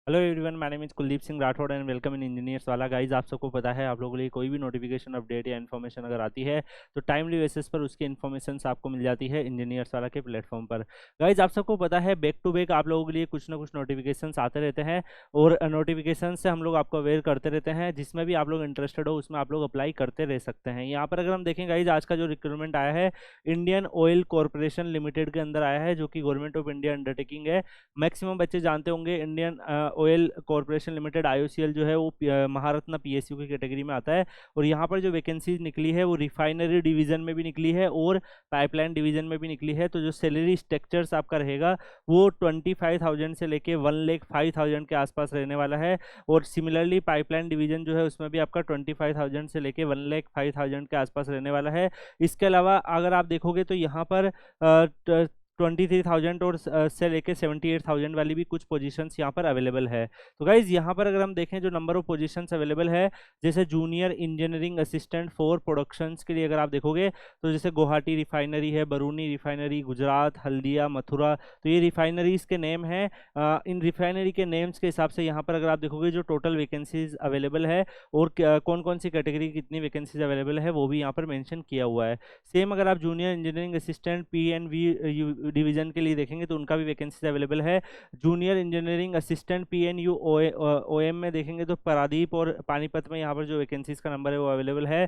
Hello everyone, my name is Kuldeep Singh Rathore and welcome in engineers वाला। Guys, आप सबको पता है, आप लोगों के लिए कोई भी नोटिफिकेशन, अपडेट या इन्फॉर्मेशन अगर आती है तो टाइमली बेसिस पर उसकी इन्फॉर्मेशन आपको मिल जाती है इंजीनियर्स वाला के प्लेटफॉर्म पर। गाइज, आप सबको पता है, बैक टू बैक आप लोगों के लिए कुछ ना कुछ नोटिफिकेशन आते रहते हैं और नोटिफिकेशन से हम लोग आपको अवेयर करते रहते हैं। जिसमें भी आप लोग इंटरेस्टेड हो उसमें आप लोग अप्लाई करते रह सकते हैं। यहाँ पर अगर हम देखें गाइज, आज का जो रिक्रूटमेंट आया है इंडियन ऑयल कॉरपोरेशन लिमिटेड के अंदर आया है, जो कि गवर्नमेंट ऑफ इंडिया अंडरटेकिंग है। मैक्सिमम बच्चे जानते होंगे Indian oil corporation limited IOCL जो है वो महारत्ना पीएसयू की कैटेगरी में आता है। और यहाँ पर जो वैकेंसीज निकली है वो रिफाइनरी डिवीजन में भी निकली है और पाइपलाइन डिवीजन में भी निकली है। तो जो सैलरी स्ट्रक्चर्स आपका रहेगा वो 25,000 से लेके 1,05,000 के आसपास रहने वाला है। और सिमिलरली पाइपलाइन डिवीजन जो है उसमें भी आपका 25,000 से लेके 1,05,000 के आसपास रहने वाला है। इसके अलावा अगर आप देखोगे तो यहाँ पर 23,000 और से लेके 78,000 वाली भी कुछ पोजीशंस यहाँ पर अवेलेबल है। तो गाइज, यहाँ पर अगर हम देखें जो नंबर ऑफ पोजीशंस अवेलेबल है, जैसे junior engineering assistant for productions के लिए अगर आप देखोगे तो जैसे गुवाहाटी रिफाइनरी है, बरूनी रिफाइनरी, गुजरात, हल्दिया, मथुरा, तो ये रिफाइनरीज के नेम हैं। इन रिफाइनरी के नेम्स के हिसाब से यहाँ पर अगर आप देखोगे जो टोटल वैकेंसीज अवेलेबल है और कौन कौन सी कैटेगरी कितनी वैकेंसीज अवेलेबल है वो भी यहाँ पर मेंशन किया हुआ है। सेम अगर आप junior engineering assistant PNV division के लिए देखेंगे तो उनका भी वैकेंसीज अवेलेबल है। Junior engineering assistant PNU OM में देखेंगे तो पारादीप और पानीपत में यहाँ पर जो वैकेंसीज का नंबर है वो अवेलेबल है।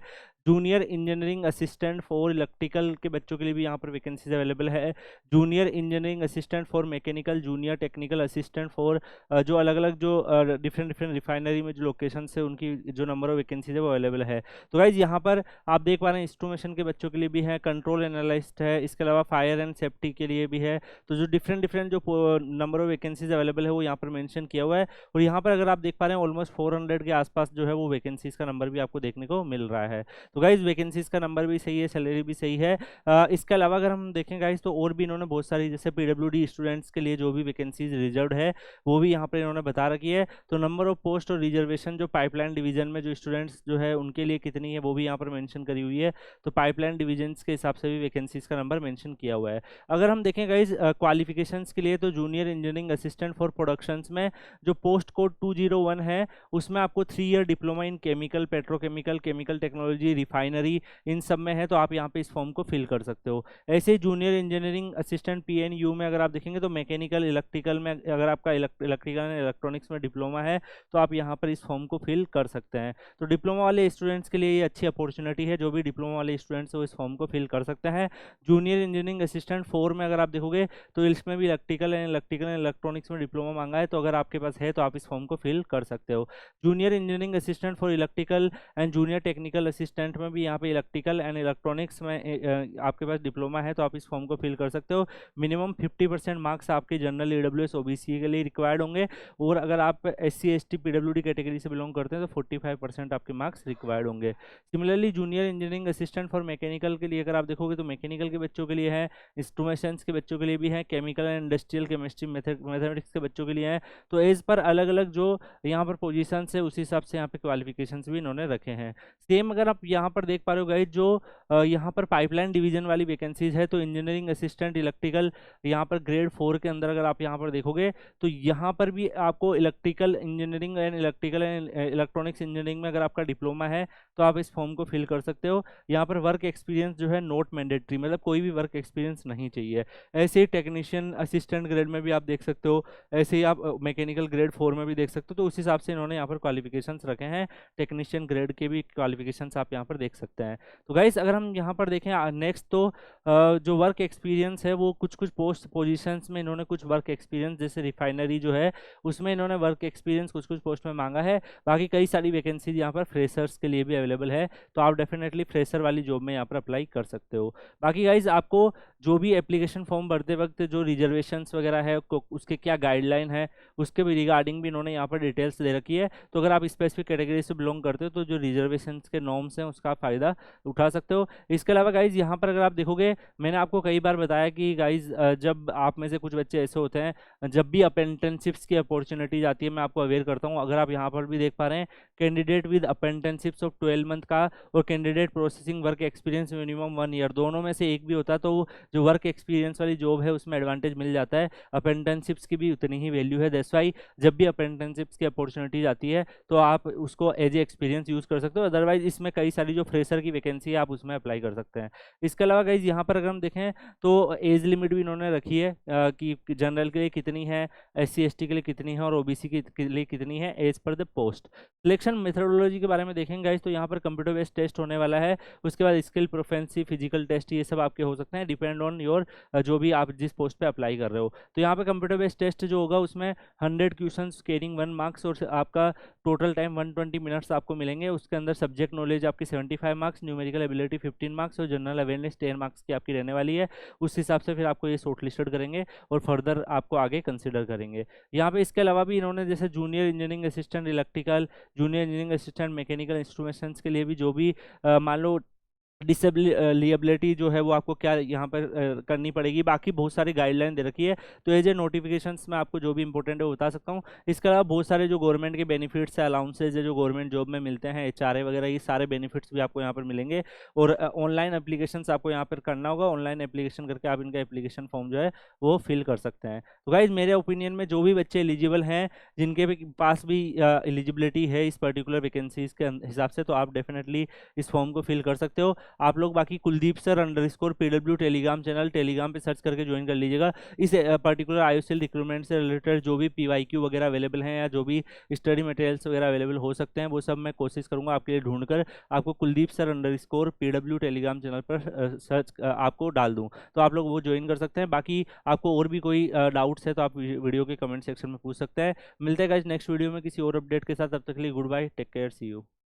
Junior engineering assistant for electrical के बच्चों के लिए भी यहाँ पर वैकेंसीज अवेलेबल है। Junior engineering assistant for mechanical, junior technical assistant for जो अलग अलग जो डिफरेंट डिफरेंट रिफाइनरी में जो लोकेशन है उनकी जो नंबर ऑफ वैकेंसीज है वो अवेलेबल है। तो गाइज, यहाँ पर आप देख पा रहे हैं इंस्ट्रूमेशन के बच्चों के लिए भी है, कंट्रोल एनालिस्ट है, इसके अलावा फायर एंड सेफ्टी के लिए भी है। तो जो डिफरेंट डिफरेंट जो नंबर ऑफ वैकेंसीज अवेलेबल है वो यहाँ पर मेंशन किया हुआ है। और यहाँ पर अगर आप देख पा रहे हैं ऑलमोस्ट 400 के आसपास जो है वो वैकेंसीज का नंबर भी आपको देखने को मिल रहा है। तो गाइज, वैकेंसीज का नंबर भी सही है, सैलरी भी सही है। इसके अलावा अगर हम देखें गाइज तो और भी इन्होंने बहुत सारी जैसे PWD स्टूडेंट्स के लिए जो भी वैकेंसीज रिजर्व है वो भी यहाँ पर इन्होंने बता रखी है। तो नंबर ऑफ पोस्ट और रिजर्वेशन जो पाइपलाइन डिवीजन में जो स्टूडेंट्स जो है उनके लिए कितनी है वो भी यहाँ पर मेंशन करी हुई है। तो पाइपलाइन डिवीजन के हिसाब से भी वैकेंसीज का नंबर मेंशन किया हुआ है। अगर हम देखें गाइज क्वालिफिकेशंस के लिए तो junior engineering assistant for productions में जो पोस्ट कोड 201 है उसमें आपको 3 year diploma in chemical, petrochemical, chemical technology, refinery, इन सब में है। तो आप यहाँ पे इस फॉर्म को फिल कर सकते हो। ऐसे ही जूनियर इंजीनियरिंग असिस्टेंट PNU में अगर आप देखेंगे तो मैकेनिकल, इलेक्ट्रिकल में अगर आपका इलेक्ट्रिकल एंड इलेक्ट्रॉनिक्स में डिप्लोमा है तो आप यहाँ पर इस फॉर्म को फिल कर सकते हैं। तो डिप्लोमा वाले स्टूडेंट्स के लिए ये अच्छी अपॉर्चुनिटी है, जो भी डिप्लोमा वाले स्टूडेंट्स हो इस फॉर्म को फिल कर सकते हैं। जूनियर इंजीनियरिंग असिस्टेंट 4 में अगर आप देखोगे तो इसमें भी इलेक्ट्रिकल एंड इलेक्ट्रॉनिक्स में डिप्लोमा मांगा है। तो अगर आपके पास है तो आप इस फॉर्म को फिल कर सकते हो। Junior engineering assistant for electrical and junior technical assistant में भी यहाँ पे इलेक्ट्रिकल एंड इलेक्ट्रॉनिक्स में आपके पास डिप्लोमा है तो आप इस फॉर्म को फिल कर सकते हो। मिनिमम 50% मार्क्स आपके जनरल, EWS, OBC के लिए रिक्वायर्ड होंगे। और अगर आप SC ST PWD कैटेगरी से बिलोंग करते हैं तो 45% आपके मार्क्स रिक्वायर्ड होंगे। Similarly junior engineering assistant for mechanical के लिए अगर आप देखोगे तो मैकेनिकल के बच्चों के लिए है, इंस्ट्रूमेशंस के बच्चों के लिए भी है, chemical and industrial chemistry, mathematics के बच्चों के लिए है। तो एज पर अलग अलग जो यहाँ पर पोजीशंस है उसी हिसाब से यहाँ पे क्वालिफिकेशंस भी इन्होंने रखे हैं। सेम अगर आप यहाँ पर देख पा रहे हो गाइज जो यहाँ पर पाइपलाइन डिवीजन वाली वैकेंसीज है तो इंजीनियरिंग असिस्टेंट इलेक्ट्रिकल यहाँ पर ग्रेड 4 के अंदर अगर आप यहाँ पर देखोगे तो यहाँ पर भी आपको electrical engineering and electronics engineering में अगर आपका डिप्लोमा है तो आप इस फॉर्म को फिल कर सकते हो। यहाँ पर वर्क एक्सपीरियंस जो है नॉट मैंडेटरी, मतलब कोई भी वर्क एक्सपीरियंस नहीं चाहिए। ऐसे ही टेक्नीशियन असिस्टेंट ग्रेड में भी आप देख सकते हो, ऐसे ही आप मैकेनिकल ग्रेड 4 में भी देख सकते हो। तो उस हिसाब से इन्होंने यहाँ पर क्वालिफिकेशंस रखे हैं, टेक्नीशियन ग्रेड के भी क्वालिफिकेशंस आप यहाँ पर देख सकते हैं। तो गाइस, अगर हम यहाँ पर देखें नेक्स्ट तो जो वर्क एक्सपीरियंस है वो कुछ कुछ पोस्ट पोजीशंस में इन्होंने कुछ वर्क एक्सपीरियंस, जैसे रिफाइनरी जो है उसमें इन्होंने वर्क एक्सपीरियंस कुछ कुछ पोस्ट में मांगा है। बाकी कई सारी वैकेंसीज यहाँ पर फ्रेशर्स के लिए भी अवेलेबल है, तो आप डेफिनेटली फ्रेशर वाली जॉब में यहाँ पर अप्लाई कर सकते हो। बाकी गाइज, आपको जो भी एप्लीकेशन फॉर्म भरते वक्त जो रिजर्वेशंस वगैरह है उसके क्या गाइडलाइन है उसके भी रिगार्डिंग भी इन्होंने यहाँ पर डिटेल्स दे रखी है। तो अगर आप स्पेसिफिक कैटेगरी से बिलोंग करते हो तो जो रिजर्वेशंस के नॉर्म्स हैं उसका फ़ायदा उठा सकते हो। इसके अलावा गाइज यहाँ पर अगर आप देखोगे, मैंने आपको कई बार बताया कि गाइज जब आप में से कुछ बच्चे ऐसे होते हैं जब भी अप्रेंटिसशिप्स की अपॉर्चुनिटीज आती है मैं आपको अवेयर करता हूँ। अगर आप यहाँ पर भी देख पा रहे हैं कैंडिडेट विद अप्रेंटिसशिप्स ऑफ 12 मंथ का और candidate processing work experience minimum 1 year, दोनों में से एक भी होता है तो जो वर्क एक्सपीरियंस एक्सपीरियंस वाली जॉब है उसमें एडवांटेज मिल जाता है, अप्रेंटिसशिप्स की भी उतनी ही वैल्यू है। दैट्स वाई जब भी अप्रेंटिसशिप्स की अपॉर्चुनिटीज आती है तो आप उसको एज ए एक्सपीरियंस यूज़ कर सकते हो। अदरवाइज इसमें कई सारी जो फ्रेशर की वैकेंसी है आप उसमें अप्लाई कर सकते हैं। इसके अलावा गाइज यहाँ पर अगर हम देखें तो एज लिमिट भी इन्होंने रखी है कि जनरल के लिए कितनी है, SC ST के लिए कितनी है और OBC के लिए कितनी है as per the post. Selection methodology के बारे में देखेंगे गाइज तो यहाँ पर कंप्यूटर बेस्ड टेस्ट होने वाला है, उसके बाद स्किल प्रोफेंसी फिजिकल टेस्ट ये सब आपके हो सकते हैं डिपेंड ऑन योर जो भी आप जिस पोस्ट पे अप्लाई कर रहे हो। तो यहाँ पे कंप्यूटर बेस्ड टेस्ट जो होगा उसमें 100 क्वेश्चन स्केरिंग 1 मार्क्स और आपका टोटल टाइम 120 मिनट्स आपको मिलेंगे। उसके अंदर सब्जेक्ट नॉलेज आपकी 75 मार्क्स, न्यूमेरिकल एबिलिटी 15 मार्क्स और जनरल अवेयरनेस 10 मार्क्स की आपकी रहने वाली है। उस हिसाब से फिर आपको ये शॉर्ट लिस्टेड करेंगे और फर्दर आपको आगे कंसिडर करेंगे। यहाँ पे इसके अलावा भी इन्होंने जैसे junior engineering assistant electrical, junior engineering assistant mechanical instruments के लिए भी जो भी मान लो डिसेबिलिटी जो है वो आपको क्या यहाँ पर करनी पड़ेगी, बाकी बहुत सारी गाइडलाइन दे रखी है। तो एज ए नोटिफिकेशंस में आपको जो भी इंपॉर्टेंट है वो बता सकता हूँ। इसके अलावा बहुत सारे जो गवर्नमेंट के बेनिफिट्स है, अलाउंसेज है जो गवर्नमेंट जॉब में मिलते हैं, HRA वगैरह, ये सारे बेनिफिट्स भी आपको यहाँ पर मिलेंगे। और ऑनलाइन एप्लीकेशन आपको यहाँ पर करना होगा, ऑनलाइन एप्लीकेशन करके आप इनका एप्लीकेशन फॉर्म जो है वो फिल कर सकते हैं। तो गाइज मेरे ओपिनियन में जो भी बच्चे एलिजिबल हैं, जिनके पास भी एलिजिबिलिटी है इस पर्टिकुलर वैकेंसीज के हिसाब से, तो आप डेफिनेटली इस फॉर्म को फिल कर सकते हो। आप लोग बाकी Kuldeep sir _PW Telegram channel Telegram पे सर्च करके ज्वाइन कर लीजिएगा। इस पर्टिकुलर IOCL रिक्रूटमेंट से रिलेटेड जो भी PYQ वगैरह अवेलेबल हैं या जो भी स्टडी मटेरियल्स वगैरह अवेलेबल हो सकते हैं वो सब मैं कोशिश करूंगा आपके लिए ढूंढकर आपको Kuldeep sir _PW Telegram channel पर सर्च आपको डाल दूँ, तो आप लोग वो ज्वाइन कर सकते हैं। बाकी आपको और भी कोई डाउट्स है तो आप वीडियो के कमेंट सेक्शन में पूछ सकते हैं। मिलते हैं गाइस नेक्स्ट वीडियो में किसी और अपडेट के साथ, तब तक के लिए goodbye, take care, see you.